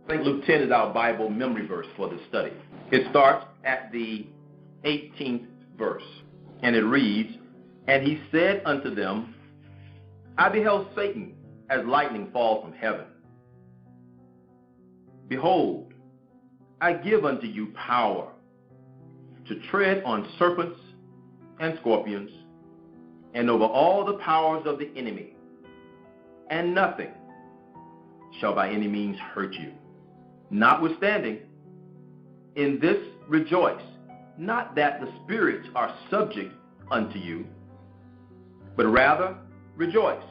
St. Luke 10 is our Bible memory verse for this study. It starts at the 18th verse, and it reads, "And he said unto them, I beheld Satan as lightning fall from heaven. Behold, I give unto you power to tread on serpents and scorpions, and over all the powers of the enemy, and nothing shall by any means hurt you. Notwithstanding, in this rejoice, not that the spirits are subject unto you, but rather rejoice,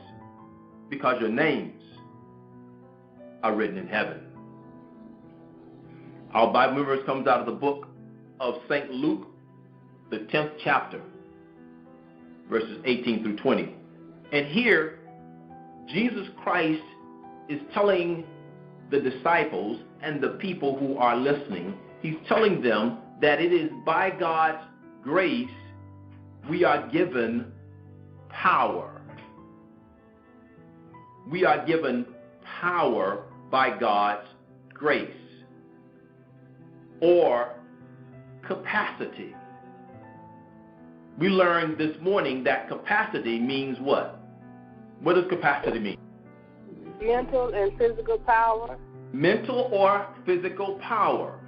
because your names are written in heaven." Our Bible verse comes out of the book of St. Luke, the 10th chapter, verses 18 through 20. And here, Jesus Christ is telling the disciples and the people who are listening, he's telling them that it is by God's grace we are given power. We are given power by God's grace, or capacity. We learned this morning that capacity means what? What does capacity mean? Mental and physical power. Mental or physical power.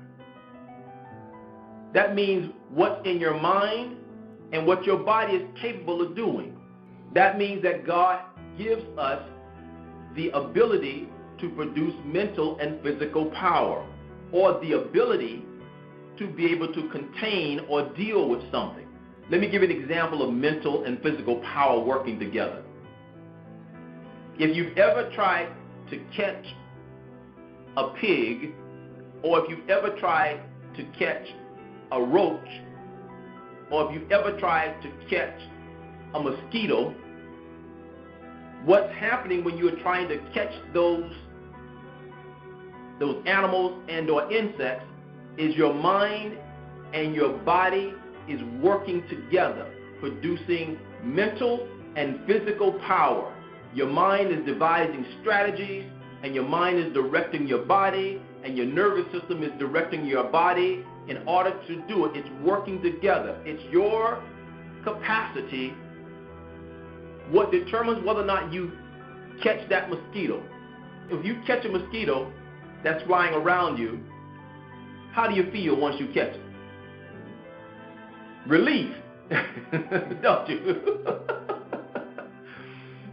That means what's in your mind and what your body is capable of doing. That means that God gives us the ability to produce mental and physical power, or the ability to be able to contain or deal with something. Let me give you an example of mental and physical power working together. If you've ever tried to catch a pig, or if you've ever tried to catch a roach, or if you've ever tried to catch a mosquito, what's happening when you're trying to catch those animals and or insects is your mind and your body is working together, producing mental and physical power. Your mind is devising strategies, and your mind is directing your body, and your nervous system is directing your body in order to do it. It's working together. It's your capacity what determines whether or not you catch that mosquito. If you catch a mosquito that's flying around you, how do you feel once you catch it? Relief, don't you?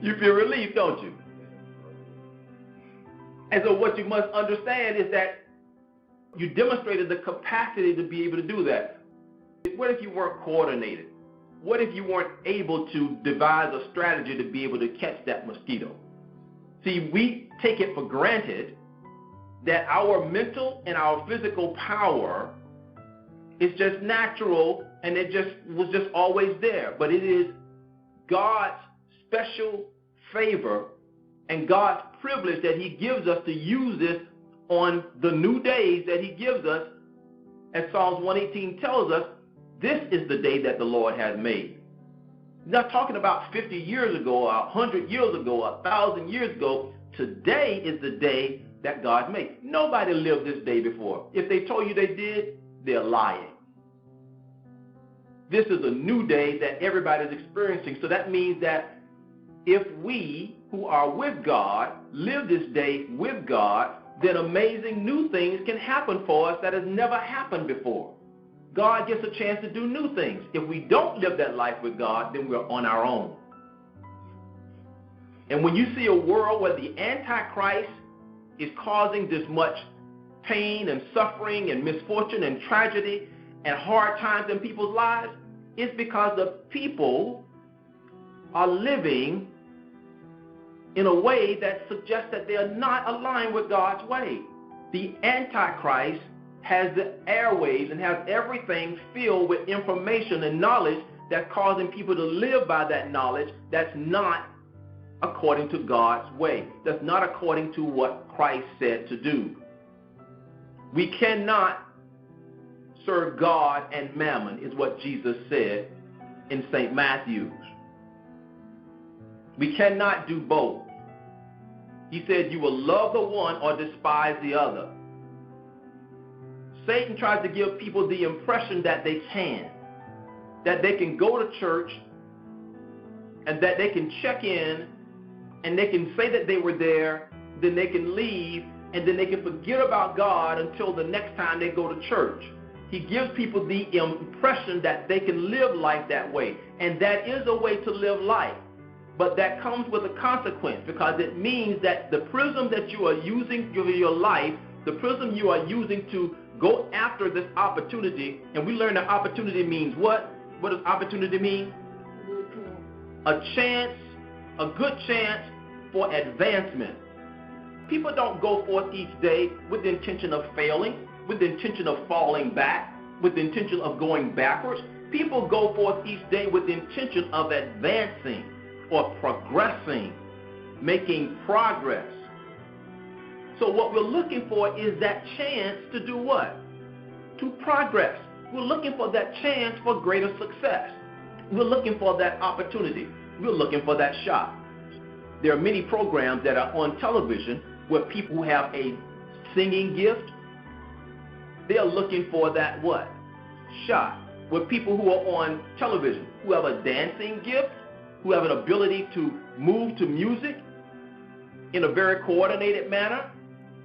You feel relief, don't you? And so what you must understand is that you demonstrated the capacity to be able to do that. What if you weren't coordinated? What if you weren't able to devise a strategy to be able to catch that mosquito? See, we take it for granted that our mental and our physical power is just natural, and it was just always there. But it is God's special favor and God's privilege that he gives us to use this on the new days that he gives us. As Psalms 118 tells us, this is the day that the Lord has made. Not talking about 50 years ago, 100 years ago, 1,000 years ago. Today is the day that God made. Nobody lived this day before. If they told you they did, they're lying. This is a new day that everybody's experiencing. So that means that if we who are with God live this day with God, then amazing new things can happen for us that has never happened before. God gets a chance to do new things. If we don't live that life with God, then we're on our own. And when you see a world where the Antichrist is causing this much pain and suffering and misfortune and tragedy and hard times in people's lives, it's because the people are living in a way that suggests that they are not aligned with God's way. The Antichrist has the airwaves and has everything filled with information and knowledge that's causing people to live by that knowledge that's not according to God's way. That's not according to what Christ said to do. We cannot serve God and mammon, is what Jesus said in St. Matthew's. We cannot do both. He said you will love the one or despise the other. Satan tries to give people the impression that they can go to church and that they can check in and they can say that they were there, then they can leave, and then they can forget about God until the next time they go to church. He gives people the impression that they can live life that way, and that is a way to live life. But that comes with a consequence, because it means that the prism that you are using for your life, the prism you are using to go after this opportunity, and we learn that opportunity means what? What does opportunity mean? A chance, a good chance for advancement. People don't go forth each day with the intention of failing, with the intention of falling back, with the intention of going backwards. People go forth each day with the intention of advancing or progressing, making progress. So what we're looking for is that chance to do what? To progress. We're looking for that chance for greater success. We're looking for that opportunity. We're looking for that shot. There are many programs that are on television where people who have a singing gift, they are looking for that what? Shot. With people who are on television, who have a dancing gift, who have an ability to move to music in a very coordinated manner,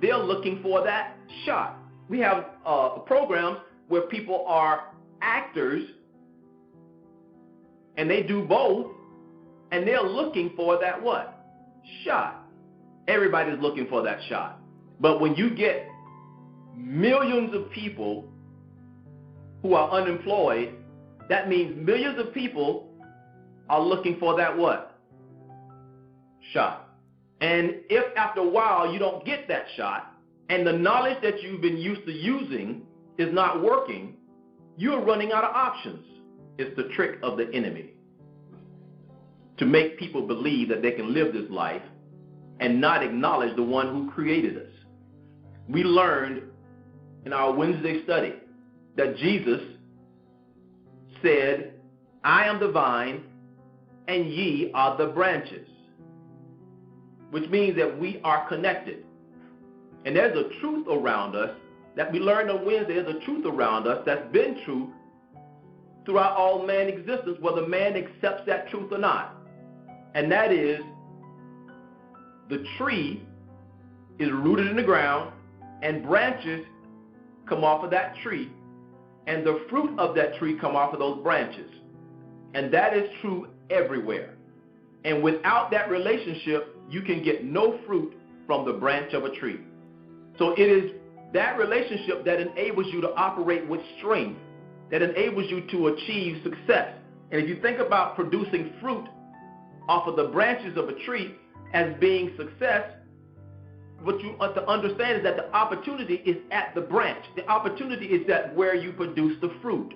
they're looking for that shot. We have programs where people are actors and they do both, and they're looking for that what? Shot. Everybody's looking for that shot. But when you get millions of people who are unemployed, that means millions of people are looking for that what? Shot. And if after a while you don't get that shot, and the knowledge that you've been used to using is not working, you're running out of options. It's the trick of the enemy to make people believe that they can live this life and not acknowledge the one who created us. We learned in our Wednesday study that Jesus said, I am the vine and ye are the branches, which means that we are connected. And there's a truth around us that we learned on Wednesday. There's a truth around us that's been true throughout all man existence, whether man accepts that truth or not. And that is, the tree is rooted in the ground and branches come off of that tree, and the fruit of that tree come off of those branches. And that is true everywhere. And without that relationship, you can get no fruit from the branch of a tree. So it is that relationship that enables you to operate with strength, that enables you to achieve success. And if you think about producing fruit off of the branches of a tree as being success, what you have to understand is that the opportunity is at the branch. The opportunity is at where you produce the fruit.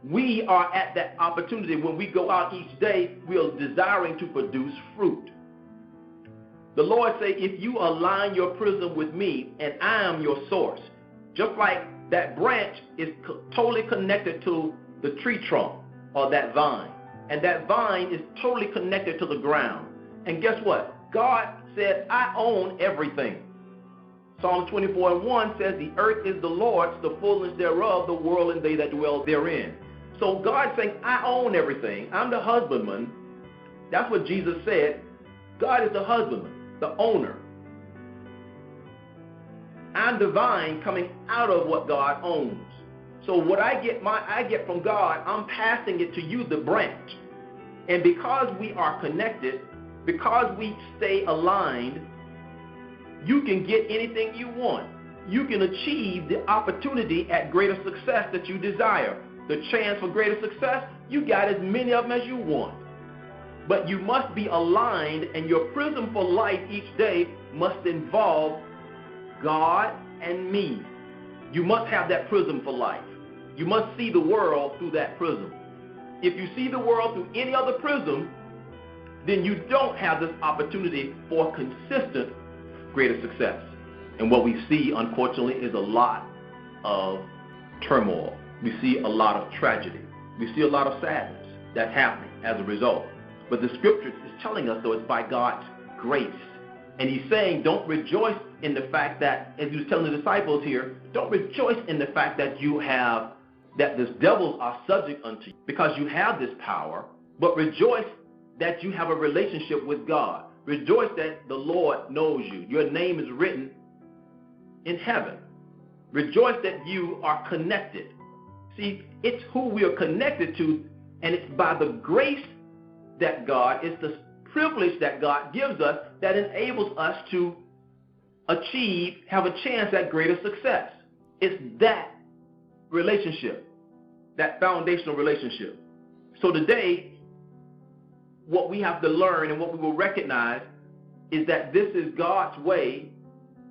We are at that opportunity. When we go out each day, we are desiring to produce fruit. The Lord say, if you align your prism with me and I am your source, just like that branch is totally connected to the tree trunk or that vine, and that vine is totally connected to the ground. And guess what? God said, I own everything. Psalm 24:1 says, the earth is the Lord's, the fullness thereof, the world and they that dwell therein. So God's saying, I own everything. I'm the husbandman. That's what Jesus said. God is the husbandman, the owner. I'm the vine coming out of what God owns. So what I get from God, I'm passing it to you, the branch. And because we are connected, because we stay aligned, you can get anything you want. You can achieve the opportunity at greater success that you desire. The chance for greater success, you got as many of them as you want. But you must be aligned, and your prism for life each day must involve God and me. You must have that prism for life. You must see the world through that prism. If you see the world through any other prism, then you don't have this opportunity for consistent greater success. And what we see, unfortunately, is a lot of turmoil. We see a lot of tragedy. We see a lot of sadness that's happening as a result. But the scripture is telling us, though, it's by God's grace And he's saying, don't rejoice in the fact that, as he was telling the disciples here, don't rejoice in the fact that you have, that these devils are subject unto you, because you have this power, but rejoice that you have a relationship with God. Rejoice that the Lord knows you. Your name is written in heaven. Rejoice that you are connected. See, it's who we are connected to, and it's by the grace that God, it's the privilege that God gives us that enables us to achieve, have a chance at greater success. It's that relationship, that foundational relationship. So today, what we have to learn and what we will recognize is that this is God's way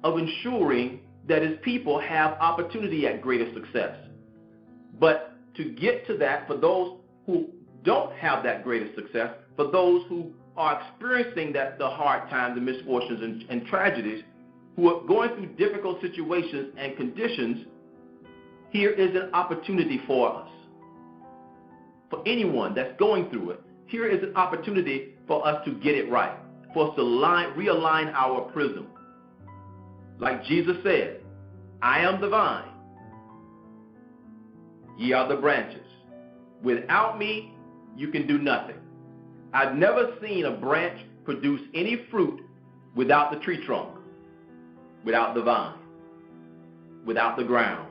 of ensuring that his people have opportunity at greater success. But to get to that, for those who don't have that greater success, for those who are experiencing the hard times, the misfortunes and tragedies, who are going through difficult situations and conditions, here is an opportunity for us. For anyone that's going through it, here is an opportunity for us to get it right, for us to realign our prism. Like Jesus said, I am the vine, ye are the branches. Without me, you can do nothing. I've never seen a branch produce any fruit without the tree trunk, without the vine, without the ground.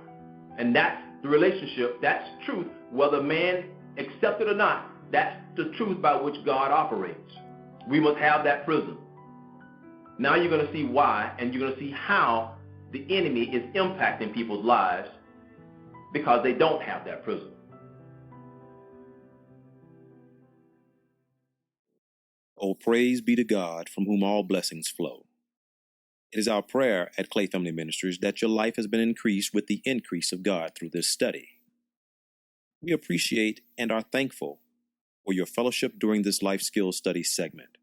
And that's the relationship, that's truth, whether man accepts it or not. That's the truth by which God operates. We must have that prism. Now you're going to see why, and you're going to see how the enemy is impacting people's lives because they don't have that prism. Oh, praise be to God, from whom all blessings flow. It is our prayer at Clay Family Ministries that your life has been increased with the increase of God through this study. We appreciate and are thankful for your fellowship during this life skills study segment.